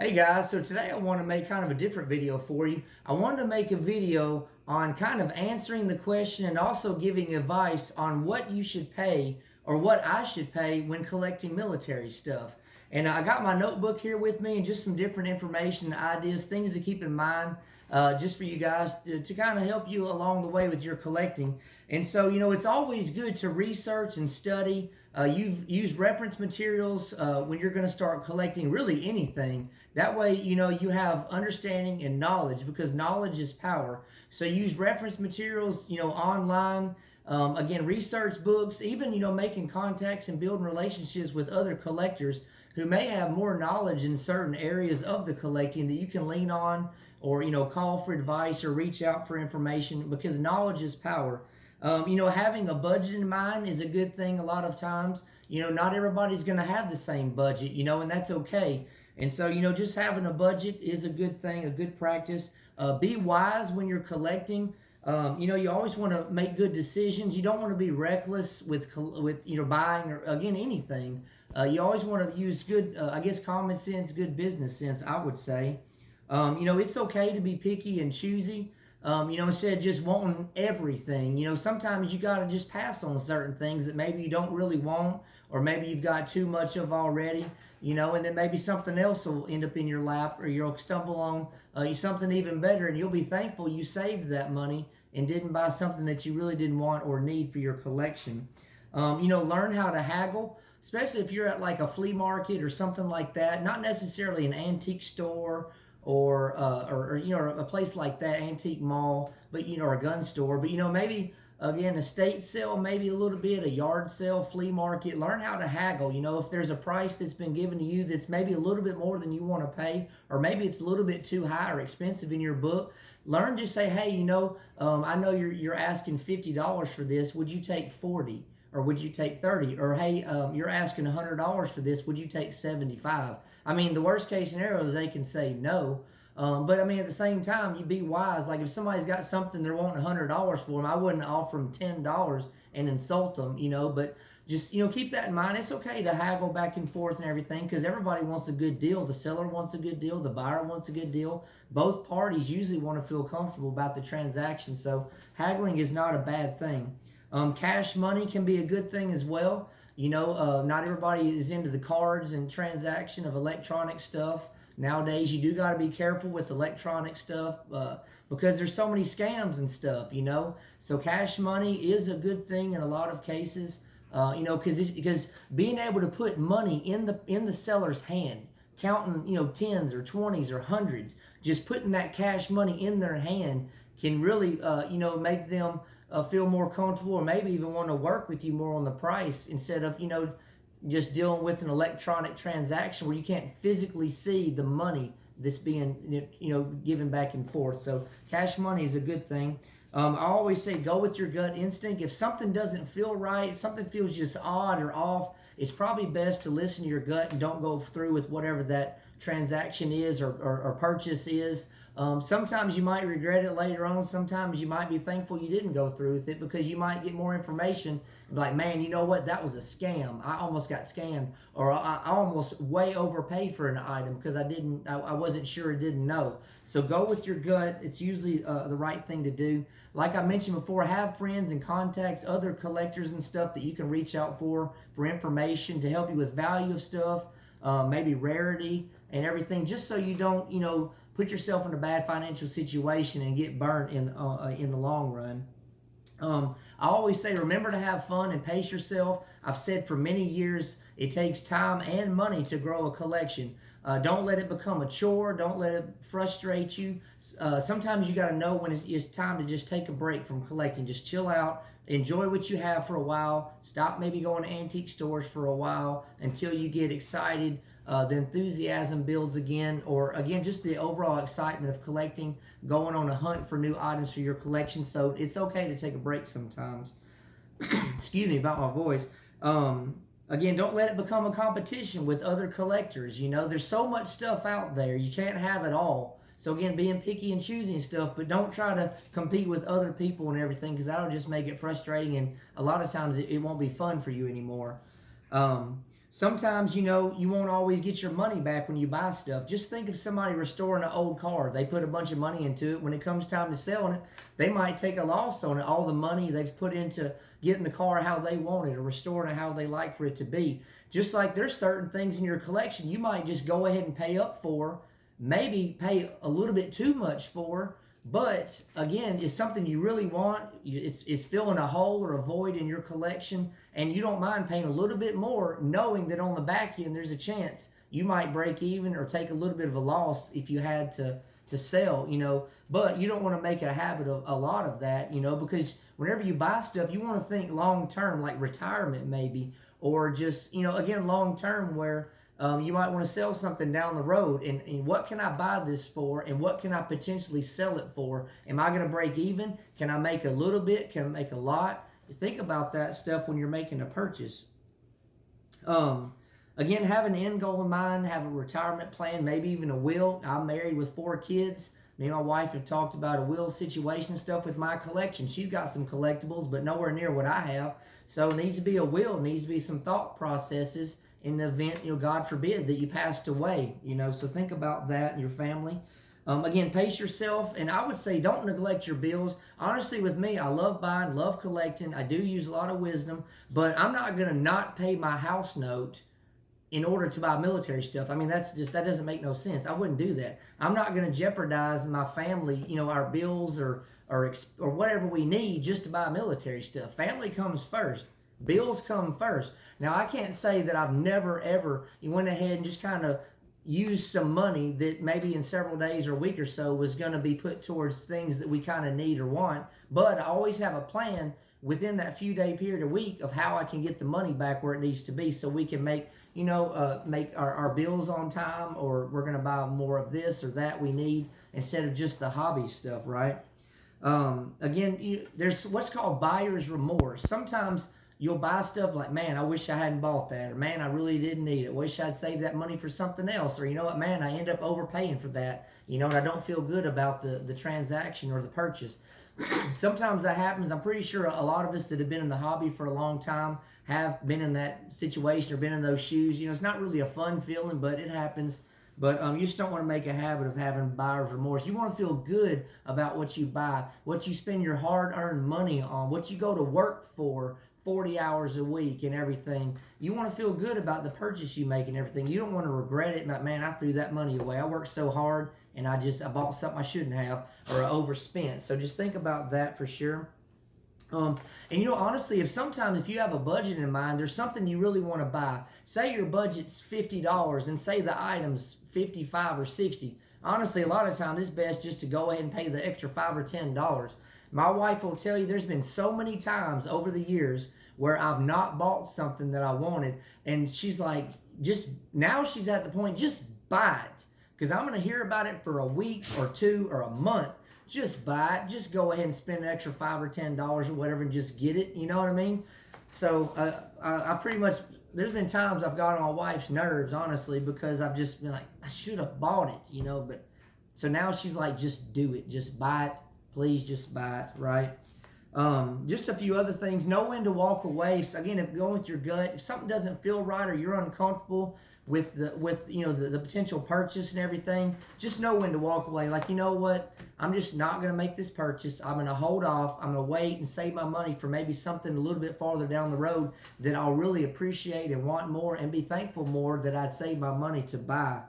Hey guys, so today I want to make kind of a different video for you. I wanted to make a video on kind of answering the question and also giving advice on what you should pay or what I should pay when collecting military stuff. And I got my notebook here with me and just some different information, ideas, things to keep in mind just for you guys to kind of help you along the way with your collecting. And so, it's always good to research and study. You've used reference materials when you're going to start collecting really anything. That way, you have understanding and knowledge because knowledge is power. So use reference materials, online. Again, research books, even, making contacts and building relationships with other collectors who may have more knowledge in certain areas of the collecting that you can lean on or, call for advice or reach out for information because knowledge is power. Having a budget in mind is a good thing a lot of times. Not everybody's going to have the same budget, and that's okay. And so, just having a budget is a good thing, a good practice. Be wise when you're collecting. You always want to make good decisions. You don't want to be reckless with buying or again anything. You always want to use good, common sense, good business sense. I would say. It's okay to be picky and choosy. Instead of just wanting everything. Sometimes you got to just pass on certain things that maybe you don't really want, or maybe you've got too much of already, and then maybe something else will end up in your lap, or you'll stumble on something even better, and you'll be thankful you saved that money and didn't buy something that you really didn't want or need for your collection. Learn how to haggle, especially if you're at like a flea market or something like that, not necessarily an antique store or a place like that, antique mall, but or a gun store, but maybe again estate sale, maybe a little bit a yard sale, flea market. Learn how to haggle. If there's a price that's been given to you that's maybe a little bit more than you want to pay, or maybe it's a little bit too high or expensive in your book, learn to say, hey, I know you're asking $50 for this. Would you take 40? Or would you take 30? Or hey, you're asking $100 for this. Would you take 75? I mean, the worst case scenario is they can say no. But I mean, at the same time, you be wise. Like if somebody's got something they're wanting $100 for them, I wouldn't offer them $10 and insult them. But just keep that in mind. It's okay to haggle back and forth and everything because everybody wants a good deal. The seller wants a good deal. The buyer wants a good deal. Both parties usually want to feel comfortable about the transaction. So haggling is not a bad thing. Cash money can be a good thing as well. Not everybody is into the cards and transaction of electronic stuff. Nowadays, you do got to be careful with electronic stuff because there's so many scams and stuff, So cash money is a good thing in a lot of cases, because being able to put money in the seller's hand, counting, tens or 20s or hundreds, just putting that cash money in their hand can really, make them feel more comfortable or maybe even want to work with you more on the price instead of, just dealing with an electronic transaction where you can't physically see the money that's being, given back and forth. So cash money is a good thing. I always say go with your gut instinct. If something doesn't feel right, something feels just odd or off, it's probably best to listen to your gut and don't go through with whatever that transaction is or purchase is. Sometimes you might regret it later on. Sometimes you might be thankful you didn't go through with it because you might get more information. Like, man, you know what? That was a scam. I almost got scammed, or I almost way overpaid for an item because I wasn't sure, didn't know. So go with your gut. It's usually the right thing to do. Like I mentioned before, have friends and contacts, other collectors and stuff that you can reach out for information to help you with value of stuff, maybe rarity and everything, just so you don't, put yourself in a bad financial situation and get burnt in the long run. I always say, remember to have fun and pace yourself. I've said for many years, it takes time and money to grow a collection. Don't let it become a chore. Don't let it frustrate you. Sometimes you got to know when it's time to just take a break from collecting. Just chill out. Enjoy what you have for a while. Stop maybe going to antique stores for a while until you get excited. The enthusiasm builds again, or again, just the overall excitement of collecting, going on a hunt for new items for your collection. So it's okay to take a break sometimes. Excuse me about my voice. Again, don't let it become a competition with other collectors. There's so much stuff out there. You can't have it all. So again, being picky and choosing stuff, but don't try to compete with other people and everything because that'll just make it frustrating and a lot of times it won't be fun for you anymore. Sometimes, you know, you won't always get your money back when you buy stuff. Just think of somebody restoring an old car. They put a bunch of money into it. When it comes time to selling it, they might take a loss on it. All the money they've put into getting the car how they want it or restoring it how they like for it to be. Just like there's certain things in your collection you might just go ahead and pay up for, maybe pay a little bit too much for, but again, it's something you really want. It's filling a hole or a void in your collection, and you don't mind paying a little bit more, knowing that on the back end there's a chance you might break even or take a little bit of a loss if you had to sell, you know. But you don't want to make a habit of a lot of that, you know, because whenever you buy stuff, you want to think long term, like retirement maybe, or just, you know, again, long term where you might want to sell something down the road, and what can I buy this for, and what can I potentially sell it for? Am I going to break even? Can I make a little bit? Can I make a lot? Think about that stuff when you're making a purchase. Again, have an end goal in mind, have a retirement plan, maybe even a will. I'm married with 4 kids. Me and my wife have talked about a will situation stuff with my collection. She's got some collectibles, but nowhere near what I have. So it needs to be a will, it needs to be some thought processes in the event, you know, God forbid, that you passed away, you know. So think about that and your family. Again, pace yourself, and I would say don't neglect your bills. Honestly, with me, I love buying, love collecting. I do use a lot of wisdom, but I'm not going to not pay my house note in order to buy military stuff. I mean, that doesn't make no sense. I wouldn't do that. I'm not going to jeopardize my family, you know, our bills or whatever we need just to buy military stuff. Family comes first. Bills come first. Now, I can't say that I've never, ever went ahead and just kind of used some money that maybe in several days or a week or so was going to be put towards things that we kind of need or want. But I always have a plan within that few day period, a week, of how I can get the money back where it needs to be so we can make, you know, make our bills on time, or we're going to buy more of this or that we need instead of just the hobby stuff, right? Again, there's what's called buyer's remorse. Sometimes you'll buy stuff like, man, I wish I hadn't bought that, or man, I really didn't need it. Wish I'd saved that money for something else, or you know what, man, I end up overpaying for that, you know, and I don't feel good about the transaction or the purchase. Sometimes that happens. I'm pretty sure a lot of us that have been in the hobby for a long time have been in that situation or been in those shoes. You know, it's not really a fun feeling, but it happens. But you just don't want to make a habit of having buyer's remorse. You want to feel good about what you buy, what you spend your hard-earned money on, what you go to work for 40 hours a week and everything. You want to feel good about the purchase you make and everything. You don't want to regret it. Like, man, I threw that money away. I worked so hard and I bought something I shouldn't have, or I overspent. So just think about that for sure. And you know, honestly, if you have a budget in mind, there's something you really want to buy. Say your budget's $50 and say the item's $55 or $60. Honestly, a lot of times it's best just to go ahead and pay the extra $5 or $10. My wife will tell you there's been so many times over the years where I've not bought something that I wanted, and she's like, now she's at the point, just buy it, because I'm going to hear about it for a week or 2 or a month. Just buy it. Just go ahead and spend an extra $5 or $10 or whatever and just get it. You know what I mean? So I pretty much, there's been times I've got on my wife's nerves, honestly, because I've just been like, I should have bought it, you know. But so now she's like, just do it. Just buy it. Please just buy it, right? Just a few other things. Know when to walk away. So again, if going with your gut, if something doesn't feel right or you're uncomfortable with the potential purchase and everything, just know when to walk away. Like, you know what? I'm just not going to make this purchase. I'm going to hold off. I'm going to wait and save my money for maybe something a little bit farther down the road that I'll really appreciate and want more and be thankful more that I'd save my money to buy.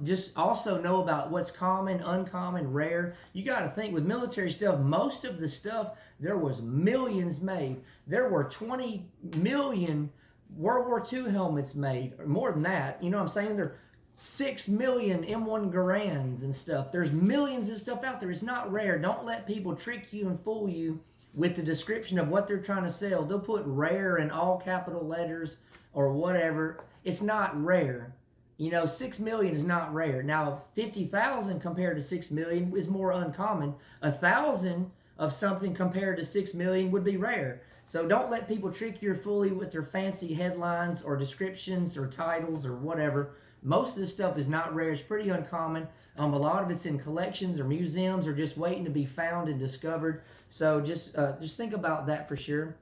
Just also know about what's common, uncommon, rare. You got to think with military stuff, most of the stuff, there was millions made. There were 20 million World War II helmets made, or more than that. You know what I'm saying? There are 6 million M1 Garands and stuff. There's millions of stuff out there. It's not rare. Don't let people trick you and fool you with the description of what they're trying to sell. They'll put rare in all capital letters or whatever. It's not rare. You know, 6 million is not rare. Now, 50,000 compared to 6 million is more uncommon. 1,000 of something compared to 6 million would be rare. So don't let people trick you or fool you with their fancy headlines or descriptions or titles or whatever. Most of this stuff is not rare. It's pretty uncommon. A lot of it's in collections or museums or just waiting to be found and discovered. So just think about that for sure.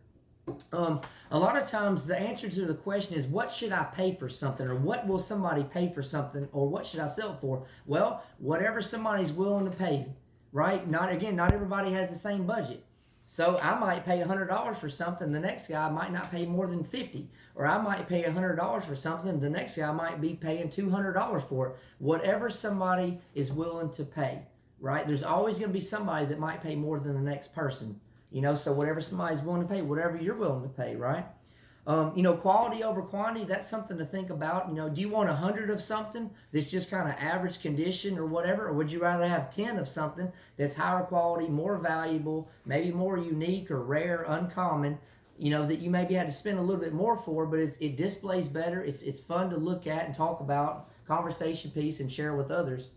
A lot of times the answer to the question is, what should I pay for something, or what will somebody pay for something, or what should I sell it for? Well, whatever somebody's willing to pay, right? Not everybody has the same budget. So I might pay $100 for something. The next guy might not pay more than 50, or I might pay $100 for something. The next guy might be paying $200 for it. Whatever somebody is willing to pay, right? There's always going to be somebody that might pay more than the next person. So whatever somebody's willing to pay, whatever you're willing to pay, right? Quality over quantity, that's something to think about. Do you want 100 of something that's just kind of average condition or whatever? Or would you rather have 10 of something that's higher quality, more valuable, maybe more unique or rare, uncommon, that you maybe had to spend a little bit more for, but it displays better. It's fun to look at and talk about, conversation piece, and share with others.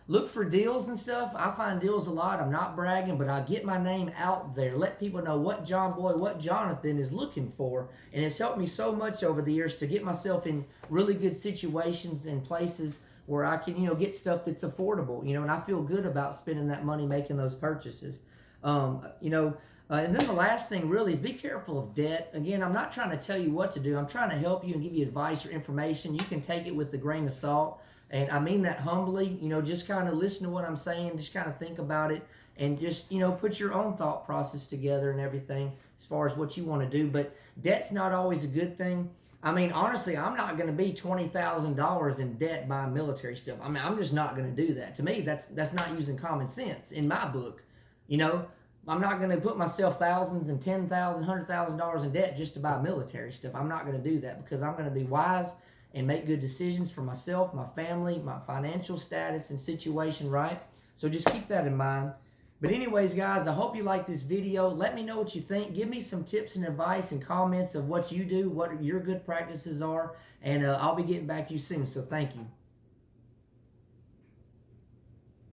Look for deals and stuff. I find deals a lot. I'm not bragging, but I get my name out there. Let people know what Jonathan is looking for. And it's helped me so much over the years to get myself in really good situations and places where I can, get stuff that's affordable, and I feel good about spending that money making those purchases. And then the last thing really is be careful of debt. Again, I'm not trying to tell you what to do. I'm trying to help you and give you advice or information. You can take it with a grain of salt. And I mean that humbly, just kind of listen to what I'm saying, just kind of think about it, and just, put your own thought process together and everything as far as what you want to do. But debt's not always a good thing. I mean, honestly, I'm not going to be $20,000 in debt buying military stuff. I mean, I'm just not going to do that. To me, that's not using common sense in my book. I'm not going to put myself thousands and $10,000, $100,000 in debt just to buy military stuff. I'm not going to do that, because I'm going to be wise and make good decisions for myself, my family, my financial status and situation, right? So just keep that in mind. But anyways, guys, I hope you like this video. Let me know what you think. Give me some tips and advice and comments of what you do, what your good practices are, and I'll be getting back to you soon. So thank you.